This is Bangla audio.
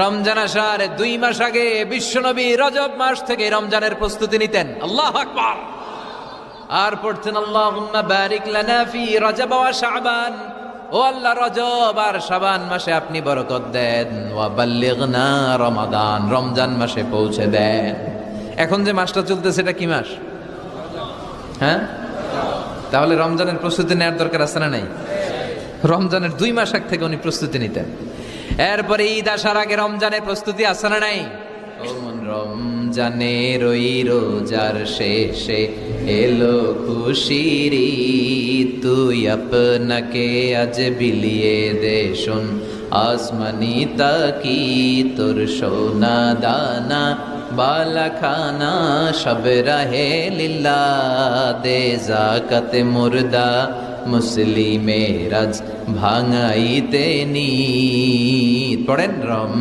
রমজান আসার 2 মাস আগে বিশ্বনবী রজব মাস থেকে রমজানের প্রস্তুতি নিতেন। আল্লাহু আকবার। আর পড়তেন আল্লাহুম্মা বারিক লানা ফি রজব ওয়া শাবান। ও আল্লাহ, রজব আর শাবান মাসে আপনি বরকত দেন। ওয়া বাল্লিগনা রমাদান, রমজান মাসে পৌঁছে দেন। এখন যে মাসটা চলতেছে এটা কি মাস? হ্যাঁ, তাহলে রমজানের প্রস্তুতি নেওয়ার দরকার আছে না নাই? রমজানের 2 মাস আগ থেকে উনি প্রস্তুতি নিতেন। এরপরে ঈদ আসার আগে রমজানের প্রস্তুতি আছে না নাই? রমজানের ওই রোজার শেষে এলো খুশির ঈদ, তুই আপনাকে আজ বিলিয়ে দে শোন আসমানি তাকি, তোর সোনা দানা বালা খানা সব রাহে লিল্লা, দে জাকাতে মুর্দা মুসলিমের আজ ভাঙাইতে নি। পড়েন রম